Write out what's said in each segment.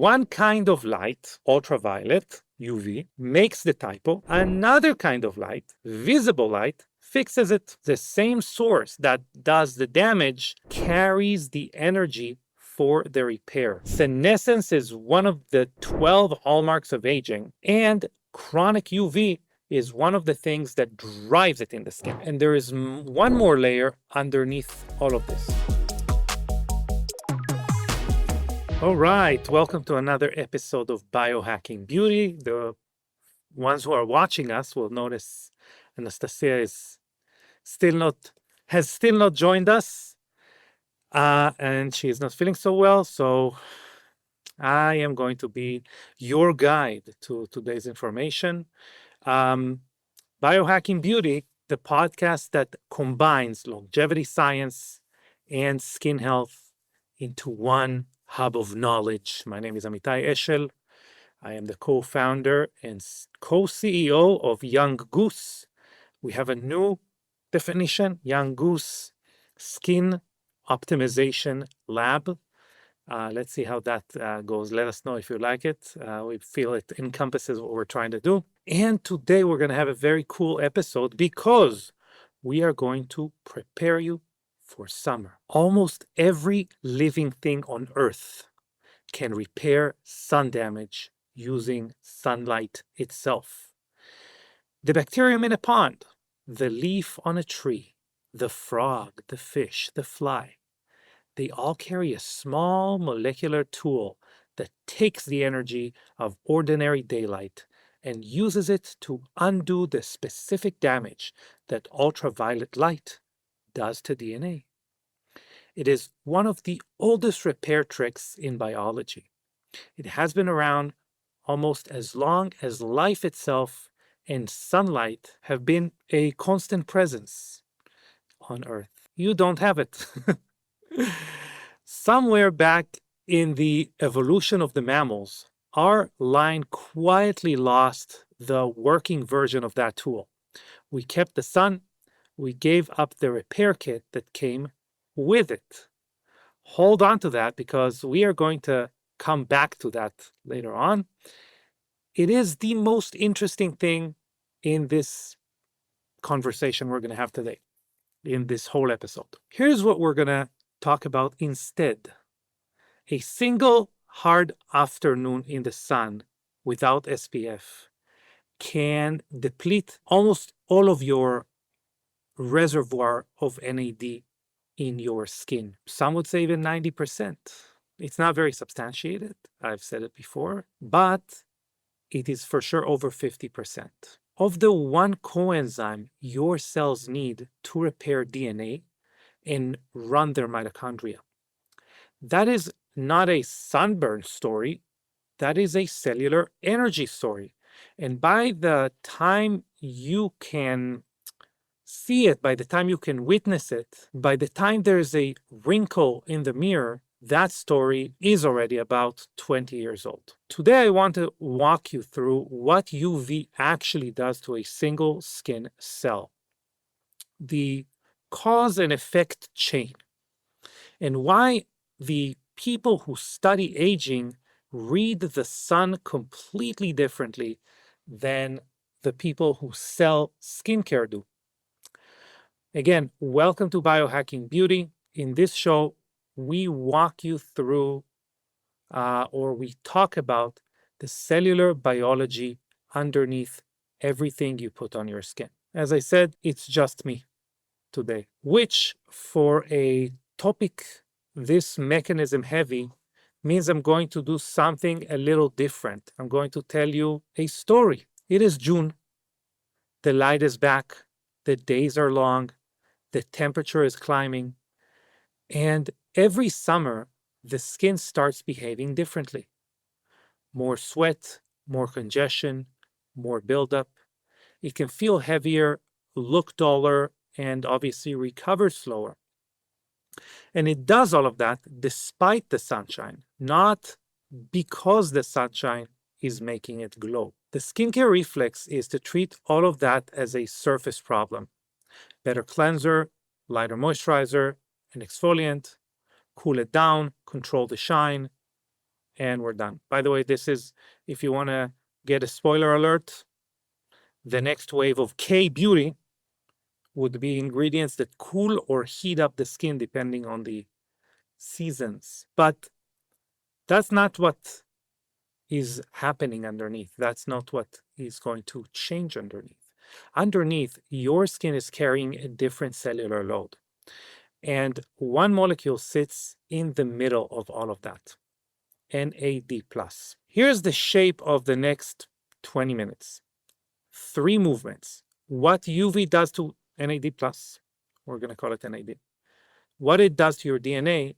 one kind of light, ultraviolet, UV, makes the typo. Another kind of light, visible light, fixes it. The same source that does the damage carries the energy for the repair. Senescence is one of the 12 hallmarks of aging, and chronic UV is one of the things that drives it in the skin. And there is one more layer underneath all of this. All right, welcome to another episode of Biohacking Beauty. The ones who are watching us will notice Anastasia has still not joined us, and she is not feeling so well. So I am going to be your guide to today's information. Biohacking Beauty, the podcast that combines longevity science and skin health into one hub of knowledge. My name is Amitai Eshel. I am the co-founder and co-CEO of Young Goose. We have a new definition, Young Goose Skin Optimization Lab. Let's see how that goes. Let us know if you like it. We feel it encompasses what we're trying to do. And today we're going to have a very cool episode because we are going to prepare you for summer. Almost every living thing on Earth can repair sun damage using sunlight itself. The bacterium in a pond, the leaf on a tree, the frog, the fish, the fly, they all carry a small molecular tool that takes the energy of ordinary daylight and uses it to undo the specific damage that ultraviolet light does to DNA. It is one of the oldest repair tricks in biology. It has been around almost as long as life itself and sunlight have been a constant presence on Earth. You don't have it. Somewhere back in the evolution of the mammals, our line quietly lost the working version of that tool. We kept the sun. We gave up the repair kit that came with it. Hold on to that because we are going to come back to that later on. It is the most interesting thing in this conversation we're going to have today, in this whole episode. Here's what we're going to talk about instead. A single hard afternoon in the sun without SPF can deplete almost all of your reservoir of NAD in your skin. Some would say even 90%. It's not very substantiated. I've said it before, but it is for sure over 50%. Of the one coenzyme your cells need to repair DNA and run their mitochondria. That is not a sunburn story. That is a cellular energy story. And by the time you can see it, by the time you can witness it, by the time there's a wrinkle in the mirror, that story is already about 20 years old. Today, I want to walk you through what UV actually does to a single skin cell, the cause and effect chain, and why the people who study aging read the sun completely differently than the people who sell skincare do. Again, welcome to Biohacking Beauty. In this show, we walk you through or we talk about the cellular biology underneath everything you put on your skin. As I said, it's just me today, which for a topic this mechanism heavy means I'm going to do something a little different. I'm going to tell you a story. It is June. The light is back. The days are long. The temperature is climbing. And every summer, the skin starts behaving differently. More sweat, more congestion, more buildup. It can feel heavier, look duller, and obviously recover slower. And it does all of that despite the sunshine, not because the sunshine is making it glow. The skincare reflex is to treat all of that as a surface problem. Better cleanser, lighter moisturizer, an exfoliant, cool it down, control the shine, and we're done. By the way, this is, if you want to get a spoiler alert, the next wave of K-beauty would be ingredients that cool or heat up the skin depending on the seasons. But that's not what is happening underneath. That's not what is going to change underneath. Underneath, your skin is carrying a different cellular load. And one molecule sits in the middle of all of that, NAD+. Here's the shape of the next 20 minutes. 3 movements. What UV does to NAD+, we're going to call it NAD, what it does to your DNA,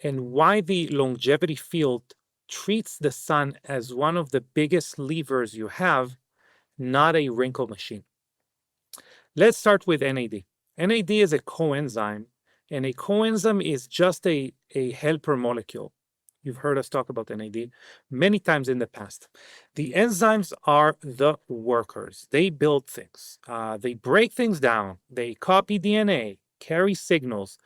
and why the longevity field treats the sun as one of the biggest levers you have, not a wrinkle machine. Let's start with NAD. NAD is a coenzyme, and a coenzyme is just a helper molecule. You've heard us talk about NAD many times in the past. The enzymes are the workers. They build things. They break things down. They copy DNA, carry signals.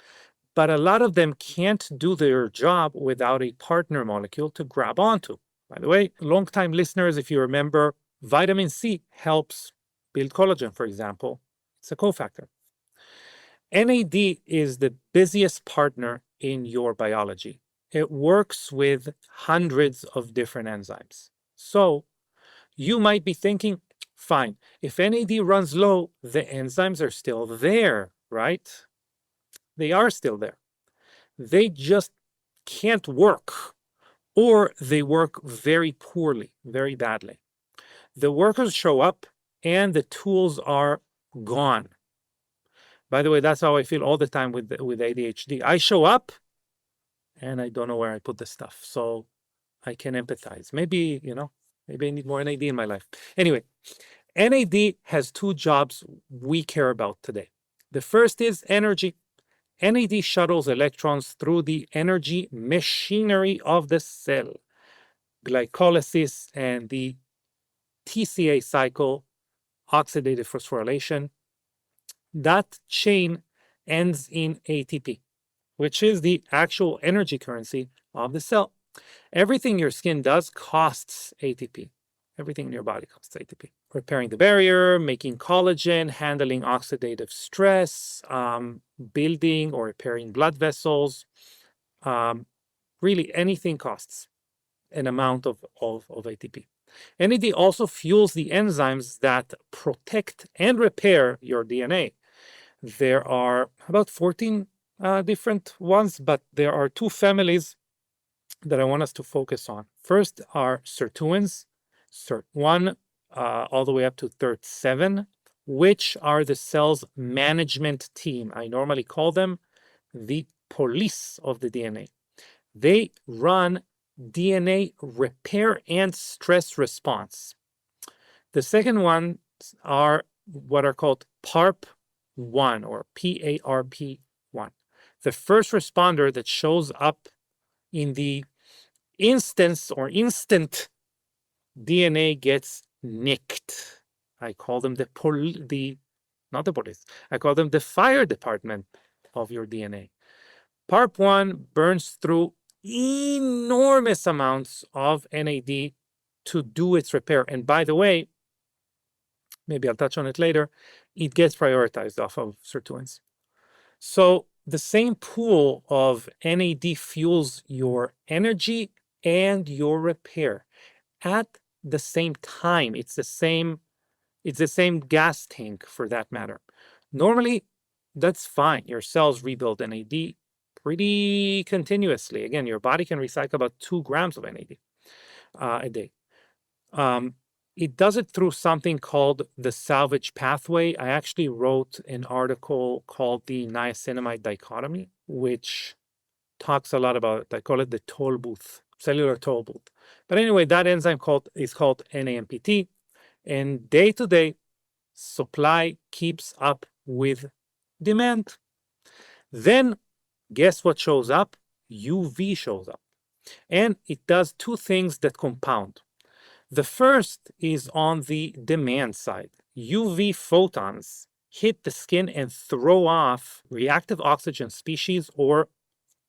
But a lot of them can't do their job without a partner molecule to grab onto. By the way, longtime listeners, if you remember, vitamin C helps build collagen, for example. It's a cofactor. NAD is the busiest partner in your biology. It works with hundreds of different enzymes. So you might be thinking, fine, if NAD runs low, the enzymes are still there, right? They are still there. They just can't work, or they work very poorly, very badly. The workers show up and the tools are gone. By the way, that's how I feel all the time with ADHD. I show up and I don't know where I put the stuff. So I can empathize. Maybe, maybe I need more NAD in my life. Anyway, NAD has 2 jobs we care about today. The first is energy. NAD shuttles electrons through the energy machinery of the cell. Glycolysis and the TCA cycle, oxidative phosphorylation. That chain ends in ATP, which is the actual energy currency of the cell. Everything your skin does costs ATP. Everything in your body costs ATP. Repairing the barrier, making collagen, handling oxidative stress, building or repairing blood vessels. Really, anything costs an amount of ATP. NAD also fuels the enzymes that protect and repair your DNA. There are about 14 different ones, but there are 2 families that I want us to focus on. First are sirtuins, SIRT1 all the way up to SIRT7, which are the cell's management team. I normally call them the police of the DNA. They run DNA repair and stress response. The second ones are what are called PARP1 or PARP1. The first responder that shows up in the instance or instant DNA gets nicked. I call them not the police. I call them the fire department of your DNA. PARP1 burns through enormous amounts of NAD to do its repair. And by the way, maybe I'll touch on it later, it gets prioritized off of sirtuins. So the same pool of NAD fuels your energy and your repair at the same time. It's the same gas tank for that matter. Normally, that's fine. Your cells rebuild NAD pretty continuously. Again, your body can recycle about 2 grams of NAD a day. It does it through something called the salvage pathway. I actually wrote an article called the niacinamide dichotomy, which talks a lot about it. I call it the toll booth, cellular toll booth. But anyway, that enzyme is called NAMPT, and day to day, supply keeps up with demand. Then, guess what shows up? UV shows up. And it does 2 things that compound. The first is on the demand side. UV photons hit the skin and throw off reactive oxygen species, or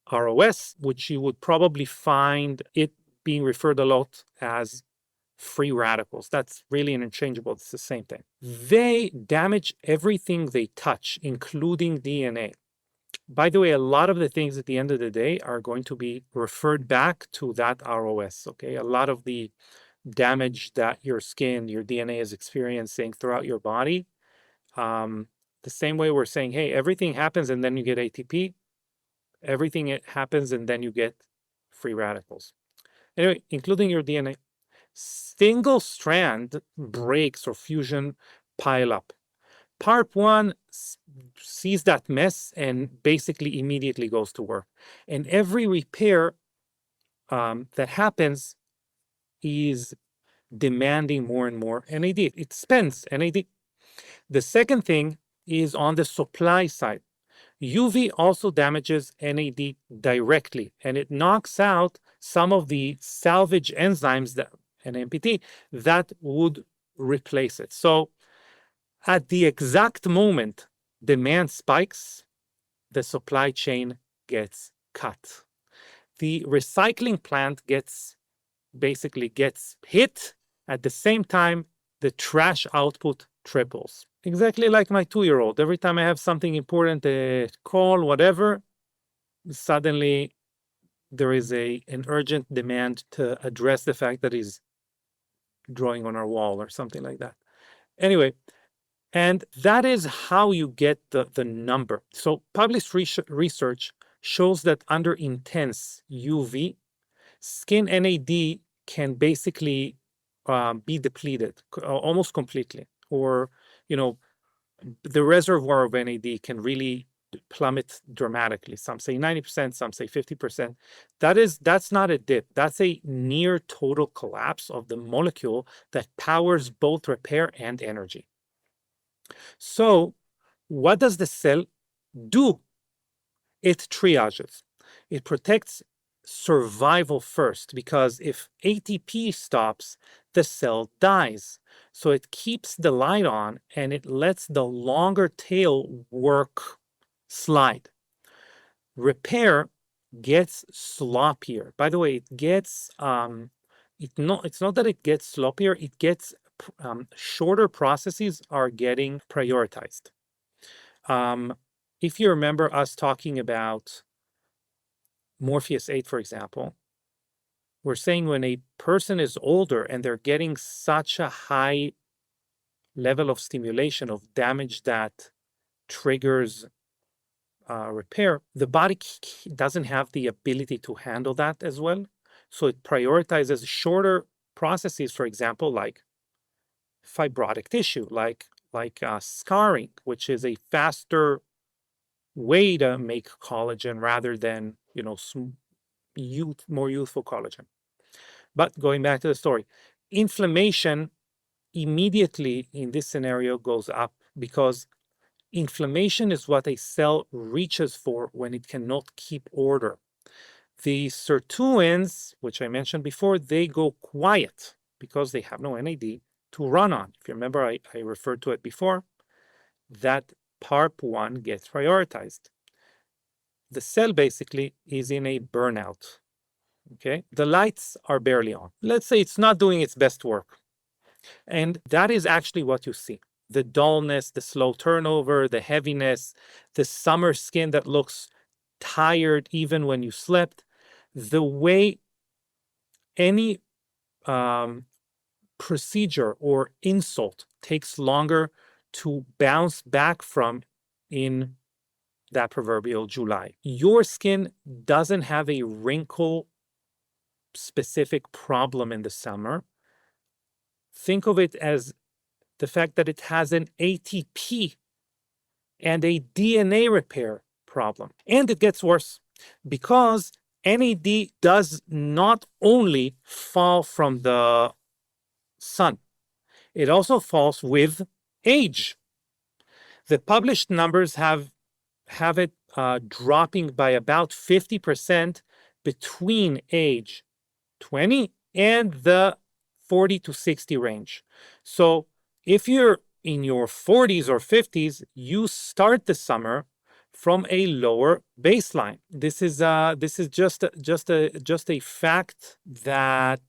ROS, which you would probably find it being referred a lot as free radicals. That's really interchangeable. It's the same thing. They damage everything they touch, including DNA. By the way, a lot of the things at the end of the day are going to be referred back to that ROS, okay? A lot of the damage that your skin, your DNA is experiencing throughout your body, the same way we're saying, hey, everything happens and then you get ATP, everything happens and then you get free radicals. Anyway, including your DNA. Single strand breaks or fusion pile up. PARP 1 sees that mess and basically immediately goes to work. And every repair that happens is demanding more and more NAD. It spends NAD. The second thing is on the supply side. UV also damages NAD directly, and it knocks out some of the salvage enzymes that an MPT that would replace it. So at the exact moment demand spikes, the supply chain gets cut. The recycling plant basically gets hit. At the same time, the trash output triples. Exactly like my 2-year-old. Every time I have something important, a call, whatever, suddenly there is an urgent demand to address the fact that he's drawing on our wall or something like that. Anyway, and that is how you get the number. So published research shows that under intense UV, skin NAD can basically be depleted almost completely, or the reservoir of NAD can really plummet dramatically. Some say 90%, some say 50%. That's not a dip. That's a near total collapse of the molecule that powers both repair and energy. So what does the cell do? It triages. It protects survival first, because if ATP stops, the cell dies. So it keeps the light on and it lets the longer tail work slide. Repair gets sloppier. By the way, it gets it's not that it gets sloppier, it gets shorter processes are getting prioritized. If you remember us talking about Morpheus 8, for example, we're saying when a person is older and they're getting such a high level of stimulation of damage that triggers repair, the body doesn't have the ability to handle that as well. So it prioritizes shorter processes, for example, like fibrotic tissue, like scarring, which is a faster way to make collagen rather than more youthful collagen. But going back to the story, inflammation immediately in this scenario goes up, because inflammation is what a cell reaches for when it cannot keep order. The sirtuins, which I mentioned before, they go quiet because they have no NAD to run on. If you remember, I referred to it before, that PARP 1 gets prioritized. The cell basically is in a burnout. Okay, the lights are barely on. Let's say it's not doing its best work. And that is actually what you see. The dullness, the slow turnover, the heaviness, the summer skin that looks tired even when you slept. The way any procedure or insult takes longer to bounce back from in that proverbial July. Your skin doesn't have a wrinkle specific problem in the summer. Think of it as the fact that it has an ATP and a DNA repair problem. And it gets worse because NAD does not only fall from the sun, it also falls with age. The published numbers have it dropping by about 50% between age 20 and the 40 to 60 range. So if you're in your 40s or 50s, you start the summer from a lower baseline. This is just a fact that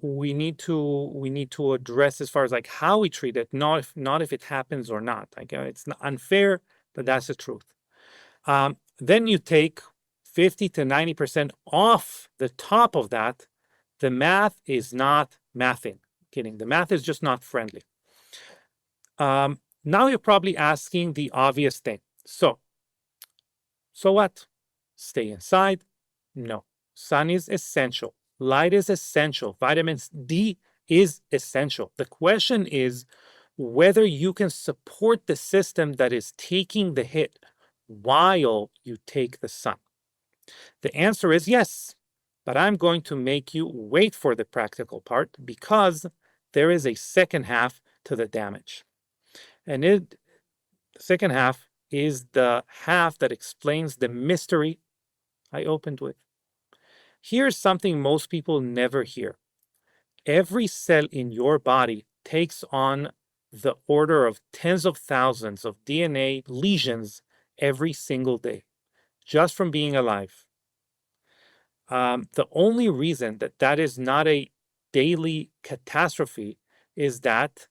we need to address as far as like how we treat it, not if it happens or not. Like it's unfair, but that's the truth. Then you take 50 to 90% off the top of that. The math is not mathing. Kidding. The math is just not friendly. Now you're probably asking the obvious thing. So what? Stay inside? No. Sun is essential. Light is essential. Vitamin D is essential. The question is whether you can support the system that is taking the hit while you take the sun. The answer is yes, but I'm going to make you wait for the practical part because there is a second half to the damage. And the second half is the half that explains the mystery I opened with. Here's something most people never hear. Every cell in your body takes on the order of tens of thousands of DNA lesions every single day, just from being alive. The only reason that is not a daily catastrophe is that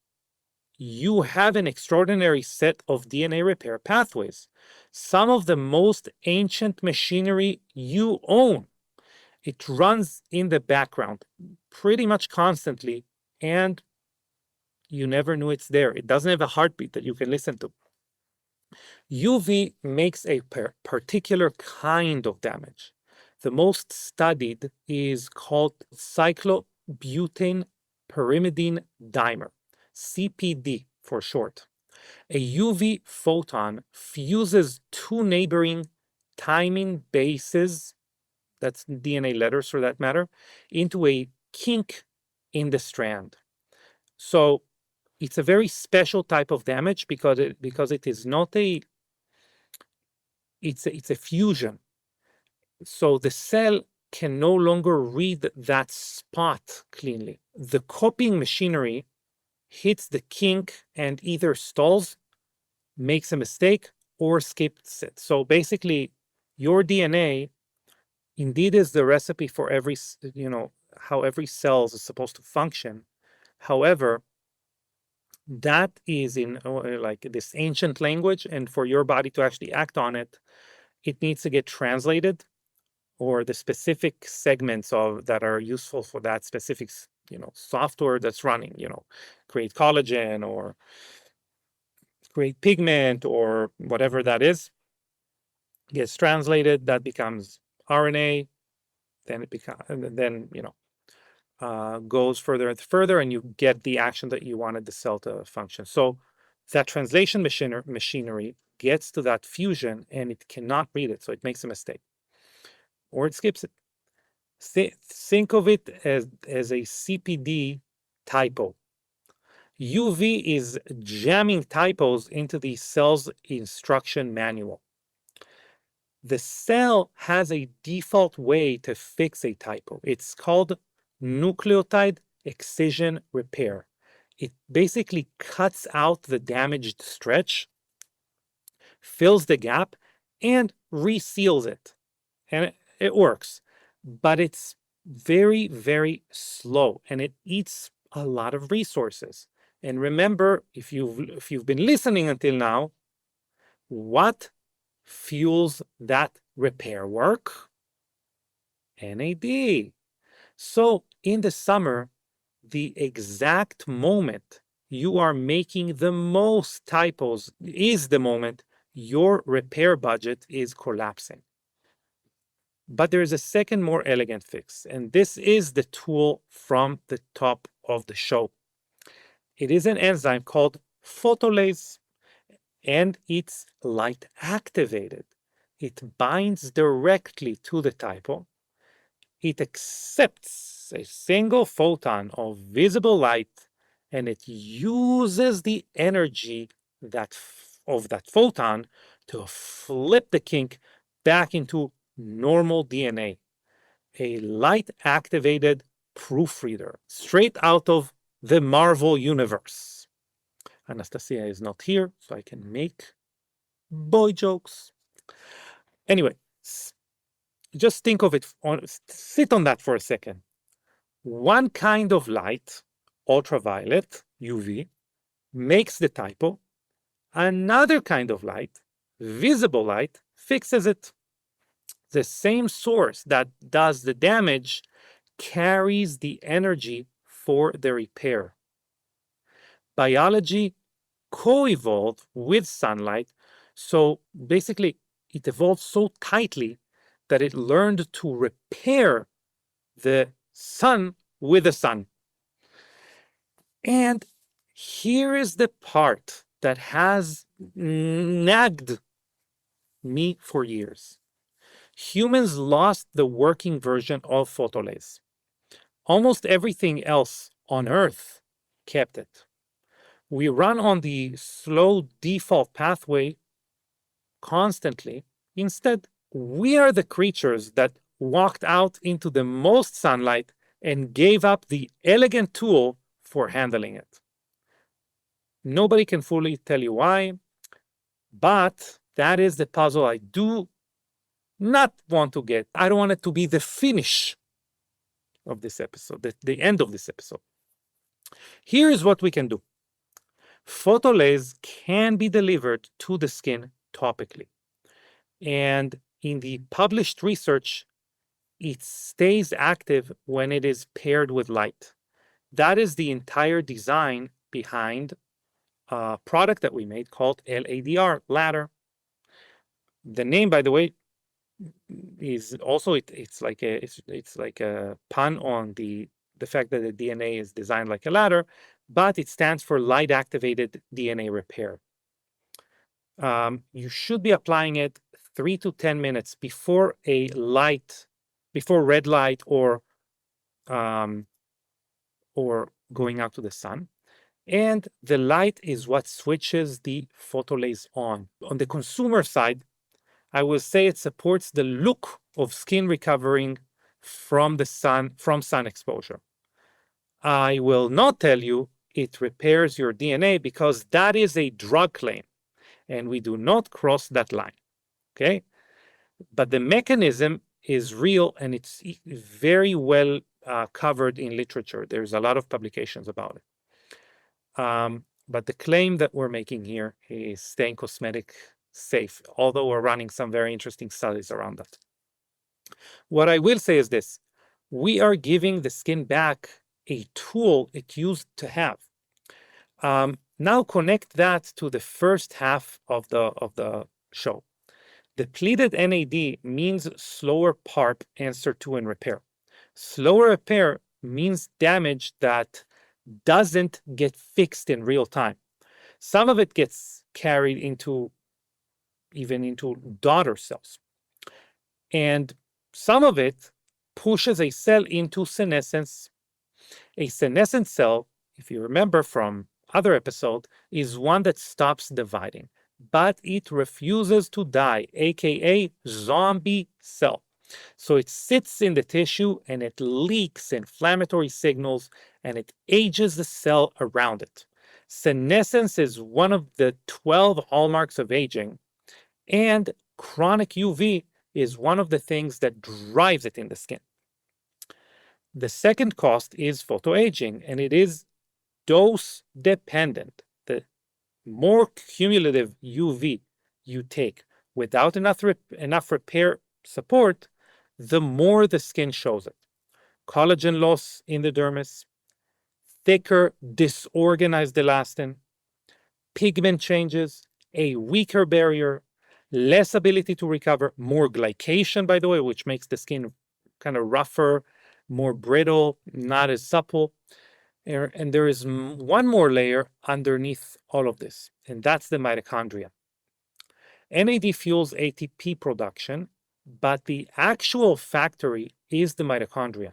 you have an extraordinary set of DNA repair pathways, some of the most ancient machinery you own. It runs in the background pretty much constantly, and you never knew it's there. It doesn't have a heartbeat that you can listen to. UV makes a particular kind of damage. The most studied is called cyclobutane pyrimidine dimer, CPD for short. A UV photon fuses two neighboring thymine bases, that's DNA letters for that matter, into a kink in the strand. So it's a very special type of damage because it is not it's a fusion. So the cell can no longer read that spot cleanly. The copying machinery hits the kink and either stalls, makes a mistake, or skips it. So basically, your DNA indeed is the recipe for every, how every cell is supposed to function. However, that is in like this ancient language, and for your body to actually act on it, it needs to get translated, or the specific segments of that are useful for that specific, software that's running, create collagen or create pigment or whatever that is, gets translated, that becomes RNA, then it becomes, goes further and further, and you get the action that you wanted the cell to function. So that translation machinery gets to that fusion and it cannot read it, so it makes a mistake or it skips it. Think of it as a CPD typo. UV is jamming typos into the cell's instruction manual. The cell has a default way to fix a typo. It's called nucleotide excision repair. It basically cuts out the damaged stretch, fills the gap, and reseals it. And it works, but it's very, very slow, and it eats a lot of resources. And remember, if you've been listening until now, what fuels that repair work? NAD. So in the summer, the exact moment you are making the most typos is the moment your repair budget is collapsing. But there is a second, more elegant fix, and this is the tool from the top of the show. It is an enzyme called photolase, and it's light activated. It binds directly to the typo. It accepts a single photon of visible light, and it uses the energy of that photon to flip the kink back into normal DNA. A light-activated proofreader, straight out of the Marvel universe. Anastasia is not here, so I can make boy jokes. Anyway, just think of it, sit on that for a second. One kind of light, ultraviolet, UV, makes the typo. Another kind of light, visible light, fixes it. The same source that does the damage carries the energy for the repair. Biology co-evolved with sunlight, so basically it evolved so tightly that it learned to repair the sun with the sun. And here is the part that has nagged me for years. Humans lost the working version of photolase. Almost everything else on Earth kept it. We run on the slow default pathway constantly. Instead, we are the creatures that walked out into the most sunlight and gave up the elegant tool for handling it. Nobody can fully tell you why, but that is the puzzle I do not want to get. I don't want it to be the finish of this episode, the end of this episode. Here is what we can do. Photolase can be delivered to the skin topically. And in the published research, it stays active when it is paired with light. That is the entire design behind a product that we made called L.A.D.R, L.A.D.R. The name, by the way, is also it's like a pun on the fact that the DNA is designed like a ladder, but it stands for light activated DNA repair. You should be applying it 3 to 10 minutes before red light or going out to the sun. And the light is what switches the photolase on. On the consumer side, I will say it supports the look of skin recovering from sun exposure. I will not tell you it repairs your DNA because that is a drug claim and we do not cross that line. Okay? But the mechanism is real and it's very well covered in literature. There's a lot of publications about it. But the claim that we're making here is staying cosmetic safe, although we're running some very interesting studies around that. What I will say is this: we are giving the skin back a tool it used to have. Now connect that to the first half of the show. Depleted NAD means slower PARP answer to and repair. Slower repair means damage that doesn't get fixed in real time. Some of it gets carried even into daughter cells. And some of it pushes a cell into senescence. A senescent cell, if you remember from other episode, is one that stops dividing, but it refuses to die, aka zombie cell. So it sits in the tissue and it leaks inflammatory signals and it ages the cell around it. Senescence is one of the 12 hallmarks of aging, and chronic UV is one of the things that drives it in the skin. The second cost is photoaging, and it is dose dependent. The more cumulative UV you take without enough repair support, the more the skin shows it. Collagen loss in the dermis, thicker, disorganized elastin, pigment changes, a weaker barrier, less ability to recover, more glycation, by the way, which makes the skin kind of rougher, more brittle, not as supple. And there is one more layer underneath all of this, and that's the mitochondria. NAD fuels ATP production, but the actual factory is the mitochondria.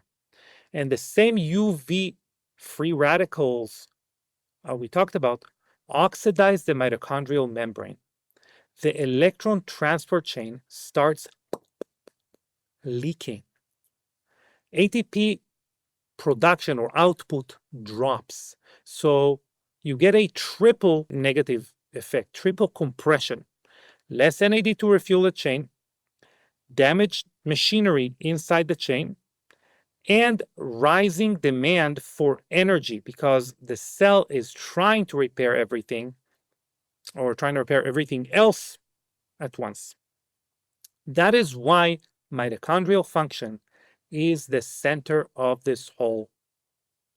And the same UV free radicals we talked about oxidize the mitochondrial membrane. The electron transport chain starts leaking. ATP production or output drops. So you get a triple negative effect, triple compression. less NAD to refuel the chain, damaged machinery inside the chain, and rising demand for energy because the cell is trying to repair everything or trying to repair everything else at once. That is why mitochondrial function is the center of this whole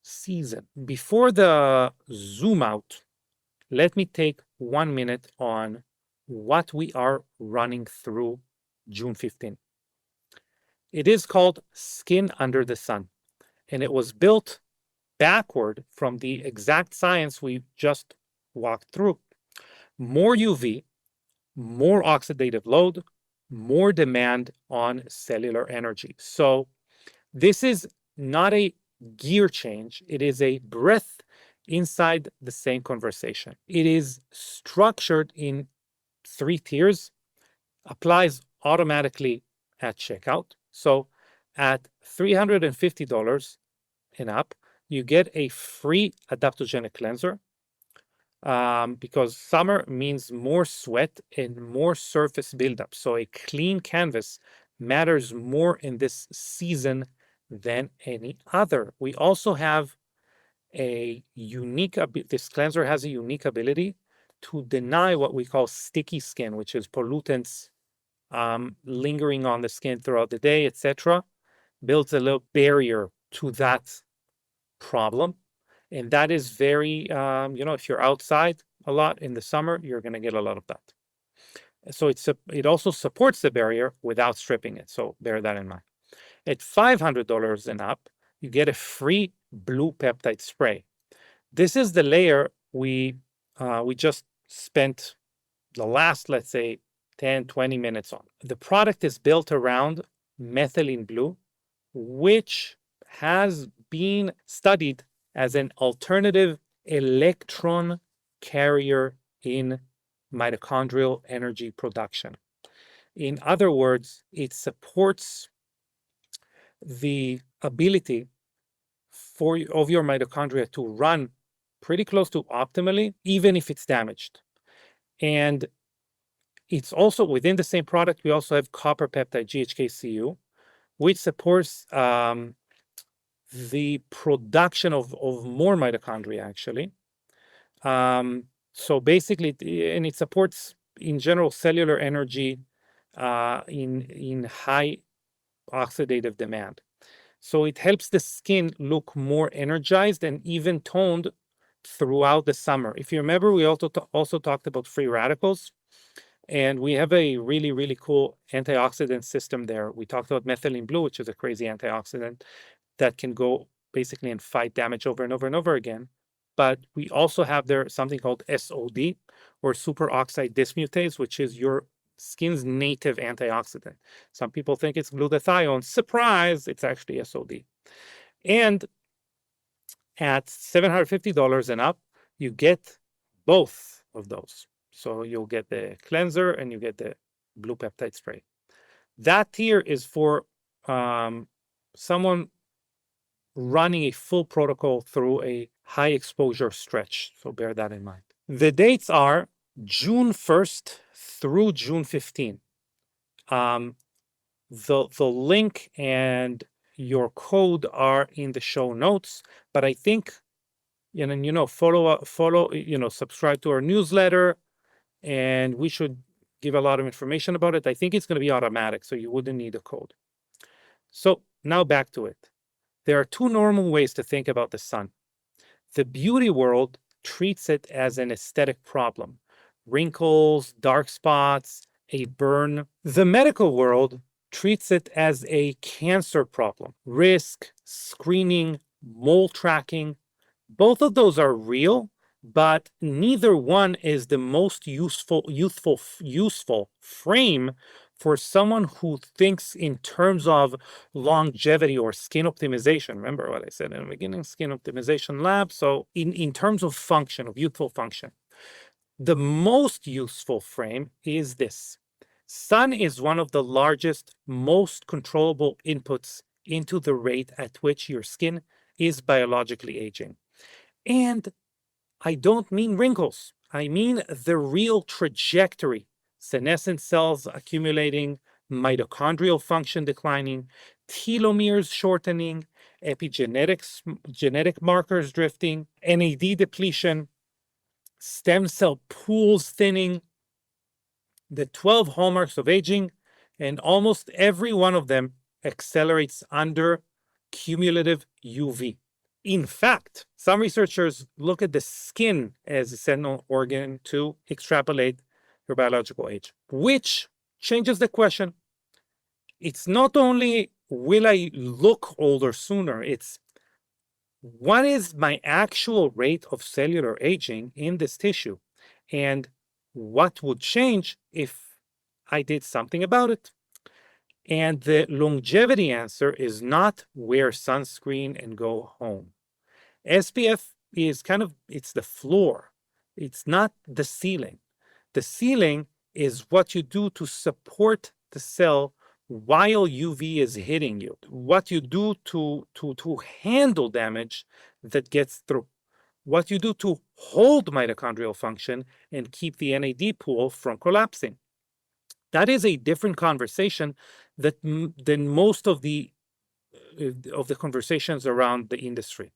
season. Before the zoom out, let me take 1 minute on what we are running through June 15. It is called Skin Under the Sun, and it was built backward from the exact science we just walked through. More UV, more oxidative load, more demand on cellular energy. So this is not a gear change. It is a breath inside the same conversation. It is structured in 3 tiers, applies automatically at checkout. So at $350 and up, you get a free adaptogenic cleanser because summer means more sweat and more surface buildup. So a clean canvas matters more in this season than any other. We also have a unique, this cleanser has a unique ability to deny what we call sticky skin, which is pollutants lingering on the skin throughout the day, etc. Builds a little barrier to that problem. And that is very, if you're outside a lot in the summer, you're going to get a lot of that. So it also supports the barrier without stripping it. So bear that in mind. At $500 and up, you get a free blue peptide spray. This is the layer we just spent the last, let's say, 10, 20 minutes on. The product is built around methylene blue, which has been studied as an alternative electron carrier in mitochondrial energy production. In other words, it supports the ability of your mitochondria to run pretty close to optimally, even if it's damaged. And it's also within the same product, we also have copper peptide GHK-Cu, which supports the production of more mitochondria, actually. So basically, and it supports, in general, cellular energy in high oxidative demand. So it helps the skin look more energized and even toned throughout the summer. If you remember, we also talked about free radicals. And we have a really, really cool antioxidant system there. We talked about methylene blue, which is a crazy antioxidant that can go basically and fight damage over and over and over again. But we also have there something called SOD, or superoxide dismutase, which is your skin's native antioxidant. Some people think it's glutathione. Surprise, it's actually SOD. And at $750 and up, you get both of those. So you'll get the cleanser and you get the blue peptide spray. That tier is for someone running a full protocol through a high exposure stretch. So bear that in mind. The dates are June 1st through June 15. The link and your code are in the show notes, but I think, subscribe to our newsletter, and we should give a lot of information about it. I think it's going to be automatic, so you wouldn't need a code. So now back to it. There are 2 normal ways to think about the sun. The beauty world treats it as an aesthetic problem. Wrinkles, dark spots, a burn. The medical world treats it as a cancer problem. Risk, screening, mole tracking. Both of those are real, but neither one is the most useful frame for someone who thinks in terms of longevity or skin optimization. Remember what I said in the beginning, skin optimization lab. So in terms of function, of youthful function, the most useful frame is this. Sun is one of the largest, most controllable inputs into the rate at which your skin is biologically aging. And I don't mean wrinkles. I mean the real trajectory. senescent cells accumulating, mitochondrial function declining, telomeres shortening, genetic markers drifting, NAD depletion, stem cell pools thinning, the 12 hallmarks of aging, and almost every one of them accelerates under cumulative UV. In fact, some researchers look at the skin as a sentinel organ to extrapolate your biological age, which changes the question. It's not only will I look older sooner, it's what is my actual rate of cellular aging in this tissue? And what would change if I did something about it? And the longevity answer is not wear sunscreen and go home. SPF is it's the floor. It's not the ceiling. The ceiling is what you do to support the cell while UV is hitting you, what you do to handle damage that gets through, what you do to hold mitochondrial function and keep the NAD pool from collapsing. That is a different conversation than most of the conversations around the industry.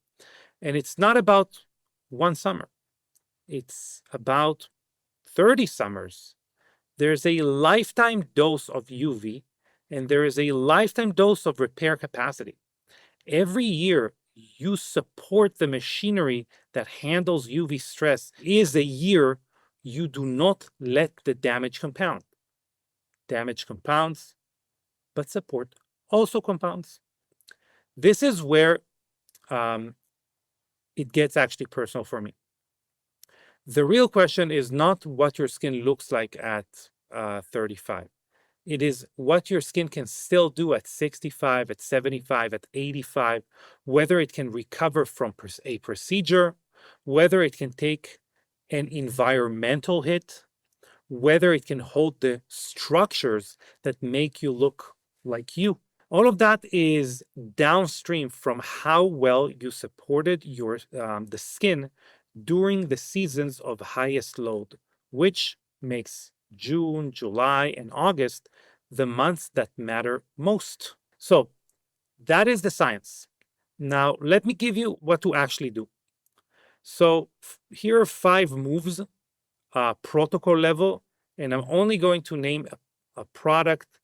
And it's not about one summer. It's about 30 summers. There's a lifetime dose of UV, and there is a lifetime dose of repair capacity. Every year, you support the machinery that handles UV stress is a year you do not let the damage compound. Damage compounds, but support also compounds. This is where it gets actually personal for me. The real question is not what your skin looks like at 35. It is what your skin can still do at 65, at 75, at 85, whether it can recover from a procedure, whether it can take an environmental hit, whether it can hold the structures that make you look like you. All of that is downstream from how well you supported the skin during the seasons of highest load, which makes June, July, and August the months that matter most. So that is the science. Now, let me give you what to actually do. So here are 5 moves, protocol level, and I'm only going to name a product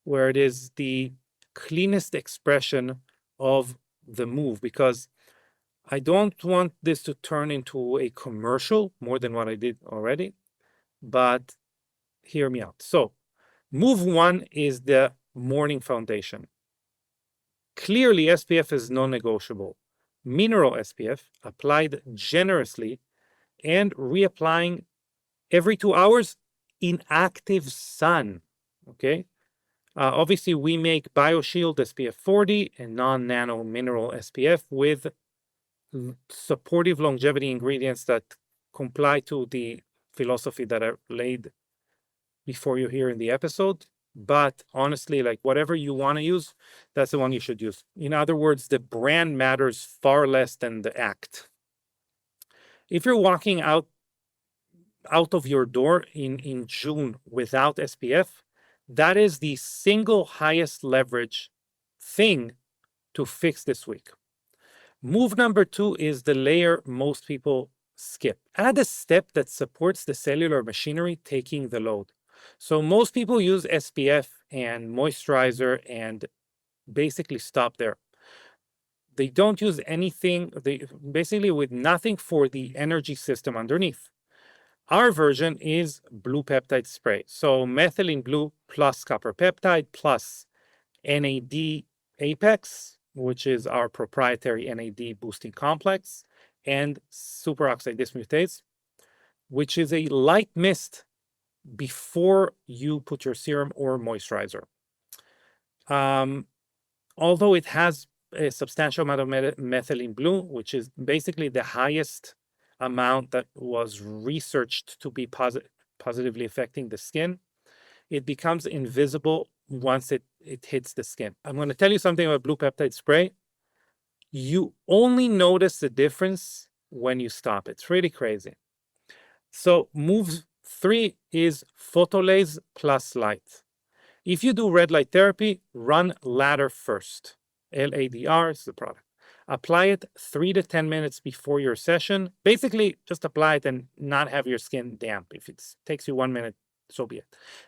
where it is the cleanest expression of the move, because I don't want this to turn into a commercial more than what I did already, but hear me out. So move 1 is the morning foundation. Clearly, SPF is non-negotiable. Mineral SPF applied generously and reapplying every 2 hours in active sun, okay? Obviously, we make BioShield SPF 40 and non-nano mineral SPF with supportive longevity ingredients that comply to the philosophy that I laid before you hear in the episode. But honestly, like whatever you want to use, that's the one you should use. In other words, the brand matters far less than the act. If you're walking out of your door in June without SPF, that is the single highest leverage thing to fix this week. Move number 2 is the layer most people skip. Add a step that supports the cellular machinery taking the load. So most people use SPF and moisturizer and basically stop there. They don't use anything, they basically with nothing for the energy system underneath. Our version is blue peptide spray. So methylene blue plus copper peptide plus NAD Apex, which is our proprietary NAD boosting complex, and superoxide dismutase, which is a light mist before you put your serum or moisturizer. Although it has a substantial amount of methylene blue, which is basically the highest amount that was researched to be positively affecting the skin, it becomes invisible once it hits the skin. I'm going to tell you something about blue peptide spray. You only notice the difference when you stop. It's really crazy. So move 3 is photolase plus light. If you do red light therapy, run L.A.D.R first. L.A.D.R is the product. Apply it 3 to 10 minutes before your session. Basically, just apply it and not have your skin damp. If it takes you 1 minute, so be it.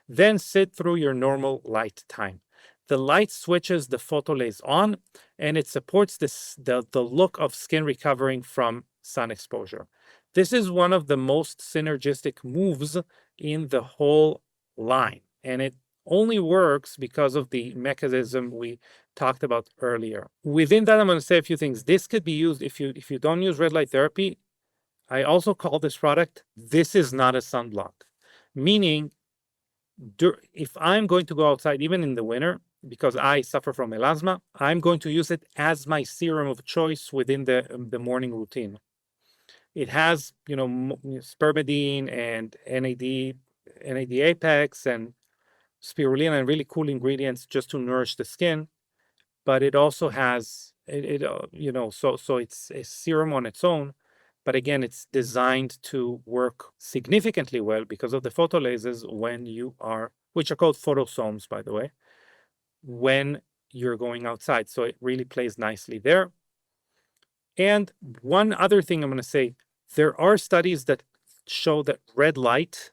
Then sit through your normal light time. The light switches the photolase on, and it supports the look of skin recovering from sun exposure. This is one of the most synergistic moves in the whole line, and it only works because of the mechanism we talked about earlier. Within that, I'm going to say a few things. This could be used if you don't use red light therapy. I also call this product, this is not a sunblock. Meaning, if I'm going to go outside, even in the winter, because I suffer from melasma, I'm going to use it as my serum of choice within the morning routine. It has, spermidine and NAD Apex and spirulina and really cool ingredients just to nourish the skin, but it also has so it's a serum on its own, but again, it's designed to work significantly well because of the photolases which are called photosomes, by the way, when you're going outside. So it really plays nicely there. And one other thing I'm going to say, there are studies that show that red light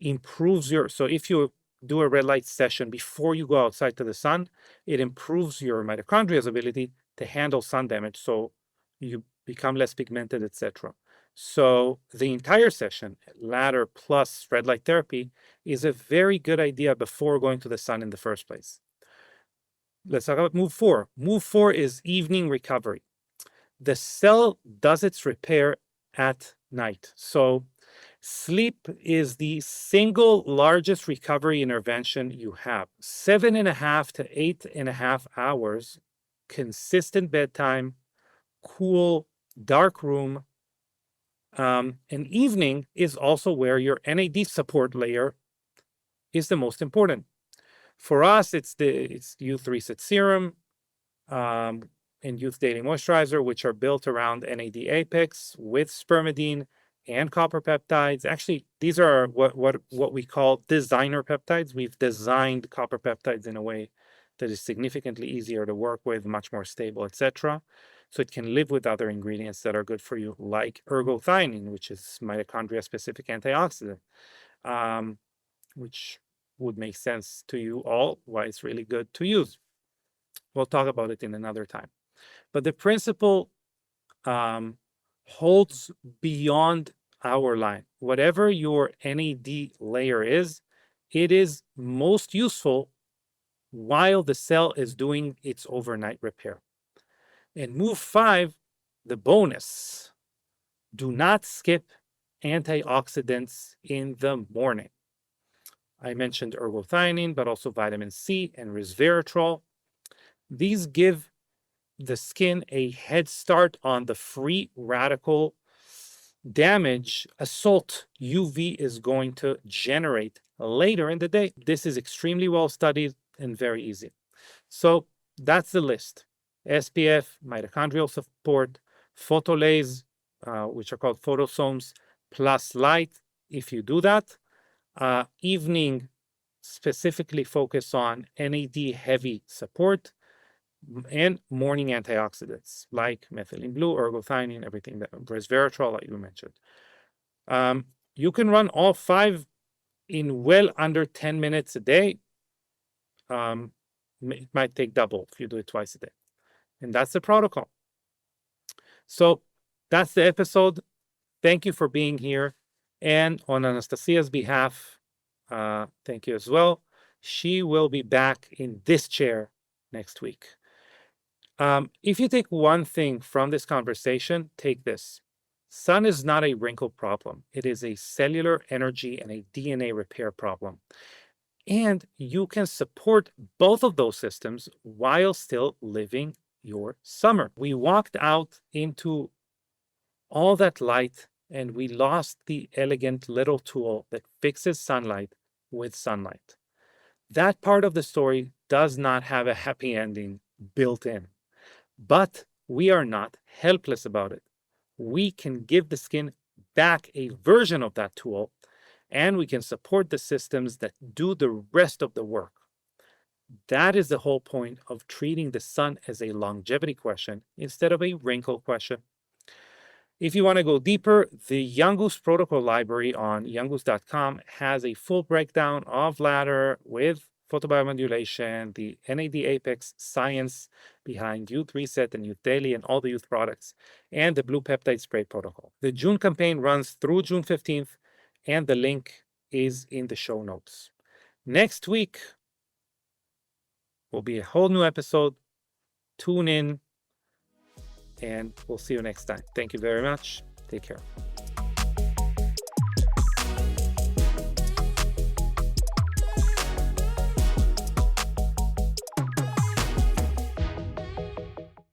improves so if you do a red light session before you go outside to the sun, it improves your mitochondria's ability to handle sun damage. So you become less pigmented, etc. So the entire session, L.A.D.R plus red light therapy, is a very good idea before going to the sun in the first place. Let's talk about move 4. Move 4 is evening recovery. The cell does its repair at night. So sleep is the single largest recovery intervention you have. 7.5 to 8.5 hours, consistent bedtime, cool, dark room. And evening is also where your NAD support layer is the most important. For us, it's Youth Reset Serum and Youth Daily Moisturizer, which are built around NAD Apex with spermidine and copper peptides. Actually, these are what we call designer peptides. We've designed copper peptides in a way that is significantly easier to work with, much more stable, etc. So it can live with other ingredients that are good for you, like ergothioneine, which is mitochondria-specific antioxidant, which would make sense to you all, why it's really good to use. We'll talk about it in another time. But the principle holds beyond our line. Whatever your NAD layer is, it is most useful while the cell is doing its overnight repair. And move 5, the bonus. Do not skip antioxidants in the morning. I mentioned ergothioneine, but also vitamin C and resveratrol. These give the skin a head start on the free radical damage assault UV is going to generate later in the day. This is extremely well studied and very easy. So that's the list. SPF, mitochondrial support, photolase, which are called photosomes, plus light. If you do that, evening specifically focus on NAD heavy support, and morning antioxidants like methylene blue, ergothioneine, everything that resveratrol that you mentioned. You can run all 5 in well under 10 minutes a day. It might take double if you do it twice a day. And that's the protocol. So that's the episode. Thank you for being here. And on Anastasia's behalf, thank you as well. She will be back in this chair next week. If you take one thing from this conversation, take this. Sun is not a wrinkle problem. It is a cellular energy and a DNA repair problem. And you can support both of those systems while still living your summer. We walked out into all that light and we lost the elegant little tool that fixes sunlight with sunlight. That part of the story does not have a happy ending built in. But we are not helpless about it. We can give the skin back a version of that tool and we can support the systems that do the rest of the work. That is the whole point of treating the sun as a longevity question instead of a wrinkle question. If you want to go deeper, the Younggoose protocol library on younggoose.com has a full breakdown of L.A.D.R with photobiomodulation, the NAD Apex science behind Youth Reset and Youth Daily and all the youth products, and the blue peptide spray protocol. The June campaign runs through June 15th, and the link is in the show notes. Next week will be a whole new episode. Tune in, and we'll see you next time. Thank you very much. Take care.